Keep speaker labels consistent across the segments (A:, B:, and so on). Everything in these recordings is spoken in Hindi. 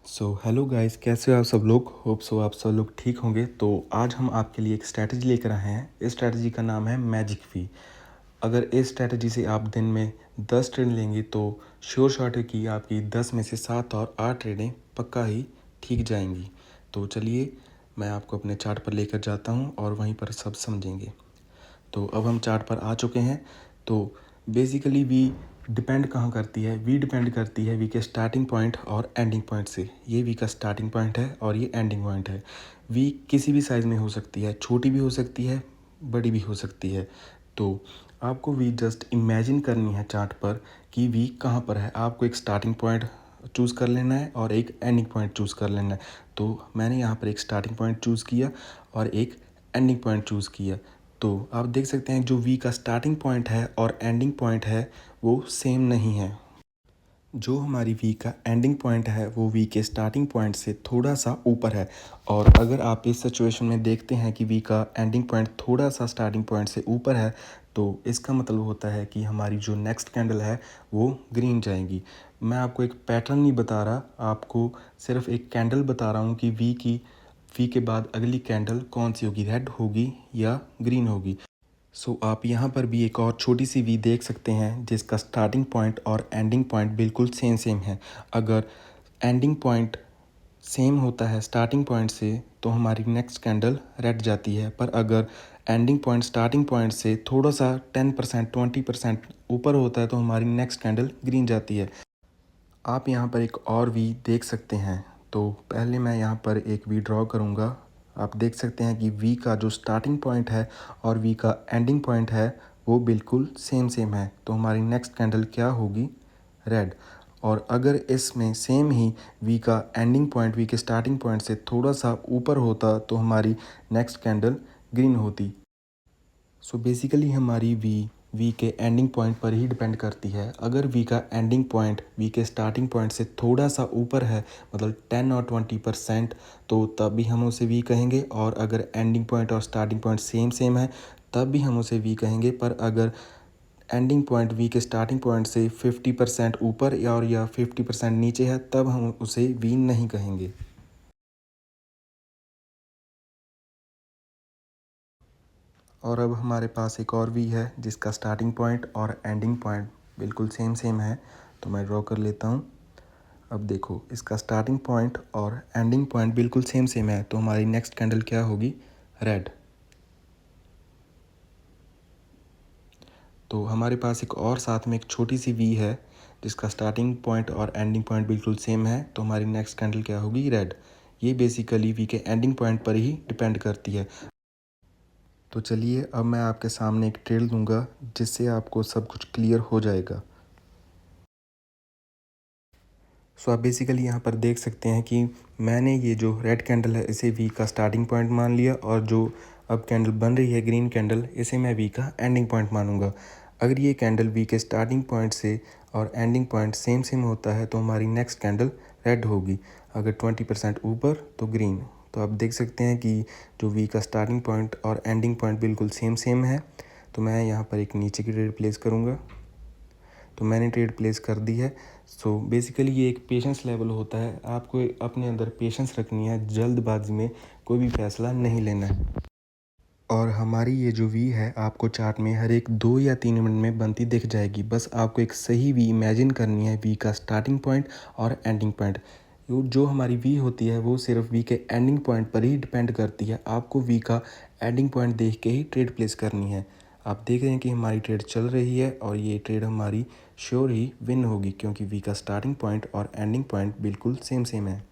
A: हेलो गाइस, कैसे हो आप सब लोग। होप सो आप सब लोग ठीक होंगे। तो आज हम आपके लिए एक स्ट्रैटेजी लेकर आए हैं। इस स्ट्रैटेजी का नाम है मैजिक वी। अगर इस स्ट्रैटेजी से आप दिन में 10 ट्रेड लेंगे तो श्योर शॉट है कि आपकी 10 में से 7 और 8 ट्रेडें पक्का ही ठीक जाएंगी। तो चलिए मैं आपको अपने चार्ट पर लेकर जाता हूँ और वहीं पर सब समझेंगे। तो अब हम चार्ट पर आ चुके हैं। तो बेसिकली वी डिपेंड कहाँ करती है, वी डिपेंड करती है वी के स्टार्टिंग पॉइंट और एंडिंग पॉइंट से। ये वी का स्टार्टिंग पॉइंट है और ये एंडिंग पॉइंट है। वी किसी भी साइज़ में हो सकती है, छोटी भी हो सकती है, बड़ी भी हो सकती है। तो आपको वी जस्ट इमेजिन करनी है चार्ट पर कि वी कहाँ पर है। आपको एक स्टार्टिंग पॉइंट चूज़ कर लेना है और एक एंडिंग पॉइंट चूज़ कर लेना है। तो मैंने यहाँ पर एक स्टार्टिंग पॉइंट चूज़ किया और एक एंडिंग पॉइंट चूज़ किया। तो आप देख सकते हैं जो वी का स्टार्टिंग पॉइंट है और एंडिंग पॉइंट है वो सेम नहीं है। जो हमारी वी का एंडिंग पॉइंट है वो वी के स्टार्टिंग पॉइंट से थोड़ा सा ऊपर है। और अगर आप इस सिचुएशन में देखते हैं कि वी का एंडिंग पॉइंट थोड़ा सा स्टार्टिंग पॉइंट से ऊपर है तो इसका मतलब होता है कि हमारी जो नेक्स्ट कैंडल है वो ग्रीन जाएगी। मैं आपको एक पैटर्न नहीं बता रहा, आपको सिर्फ एक कैंडल बता रहा हूँ कि वी के बाद अगली कैंडल कौन सी होगी, रेड होगी या ग्रीन होगी। आप यहाँ पर भी एक और छोटी सी वी देख सकते हैं जिसका स्टार्टिंग पॉइंट और एंडिंग पॉइंट बिल्कुल सेम सेम है। अगर एंडिंग पॉइंट सेम होता है स्टार्टिंग पॉइंट से तो हमारी नेक्स्ट कैंडल रेड जाती है, पर अगर एंडिंग पॉइंट स्टार्टिंग पॉइंट से थोड़ा सा 10% 20% ऊपर होता है तो हमारी नेक्स्ट कैंडल ग्रीन जाती है। आप यहाँ पर एक और वी देख सकते हैं। तो पहले मैं यहाँ पर एक वी ड्रॉ करूँगा। आप देख सकते हैं कि वी का जो स्टार्टिंग पॉइंट है और वी का एंडिंग पॉइंट है वो बिल्कुल सेम सेम है। तो हमारी नेक्स्ट कैंडल क्या होगी, रेड। और अगर इसमें सेम ही वी का एंडिंग पॉइंट वी के स्टार्टिंग पॉइंट से थोड़ा सा ऊपर होता तो हमारी नेक्स्ट कैंडल ग्रीन होती। बेसिकली हमारी वी के एंडिंग पॉइंट पर ही डिपेंड करती है। अगर वी का एंडिंग पॉइंट वी के स्टार्टिंग पॉइंट से थोड़ा सा ऊपर है, मतलब 10 और 20%, तो तब भी हम उसे वी कहेंगे। और अगर एंडिंग पॉइंट और स्टार्टिंग पॉइंट सेम सेम है तब भी हम उसे वी कहेंगे। पर अगर एंडिंग पॉइंट वी के स्टार्टिंग पॉइंट से 50% ऊपर या 50% नीचे है तब हम उसे वी नहीं कहेंगे। और अब हमारे पास एक और वी है जिसका स्टार्टिंग पॉइंट और एंडिंग पॉइंट बिल्कुल सेम सेम है। तो मैं ड्रॉ कर लेता हूँ। अब देखो इसका स्टार्टिंग पॉइंट और एंडिंग पॉइंट बिल्कुल सेम सेम है तो हमारी नेक्स्ट कैंडल क्या होगी, रेड। तो हमारे पास एक और साथ में एक छोटी सी वी है जिसका स्टार्टिंग पॉइंट और एंडिंग पॉइंट बिल्कुल सेम है तो हमारी नेक्स्ट कैंडल क्या होगी, रेड। ये बेसिकली वी के एंडिंग पॉइंट पर ही डिपेंड करती है। तो चलिए अब मैं आपके सामने एक ट्रेल दूंगा जिससे आपको सब कुछ क्लियर हो जाएगा। आप बेसिकली यहाँ पर देख सकते हैं कि मैंने ये जो रेड कैंडल है इसे वी का स्टार्टिंग पॉइंट मान लिया और जो अब कैंडल बन रही है ग्रीन कैंडल इसे मैं वी का एंडिंग पॉइंट मानूंगा। अगर ये कैंडल वी के स्टार्टिंग पॉइंट से और एंडिंग पॉइंट सेम सेम होता है तो हमारी नेक्स्ट कैंडल रेड होगी। अगर 20% ऊपर तो ग्रीन। तो आप देख सकते हैं कि जो वी का स्टार्टिंग पॉइंट और एंडिंग पॉइंट बिल्कुल सेम सेम है। तो मैं यहाँ पर एक नीचे की ट्रेड प्लेस करूँगा। तो मैंने ट्रेड प्लेस कर दी है। बेसिकली ये एक पेशेंस लेवल होता है, आपको अपने अंदर पेशेंस रखनी है, जल्दबाजी में कोई भी फैसला नहीं लेना है। और हमारी ये जो वी है आपको चार्ट में हर एक 2 या 3 मिनट में बनती दिख जाएगी। बस आपको एक सही वी इमेजिन करनी है, वी का स्टार्टिंग पॉइंट और एंडिंग पॉइंट। जो हमारी वी होती है वो सिर्फ वी के एंडिंग पॉइंट पर ही डिपेंड करती है। आपको वी का एंडिंग पॉइंट देख के ही ट्रेड प्लेस करनी है। आप देख रहे हैं कि हमारी ट्रेड चल रही है और ये ट्रेड हमारी श्योर ही विन होगी क्योंकि वी का स्टार्टिंग पॉइंट और एंडिंग पॉइंट बिल्कुल सेम सेम है।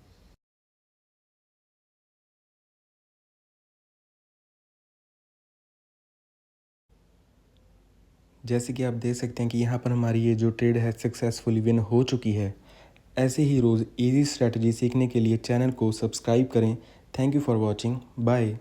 A: जैसे कि आप देख सकते हैं कि यहाँ पर हमारी ये जो ट्रेड है सक्सेसफुली विन हो चुकी है। ऐसे ही रोज़ इजी स्ट्रैटेजी सीखने के लिए चैनल को सब्सक्राइब करें। Thank you for watching, bye.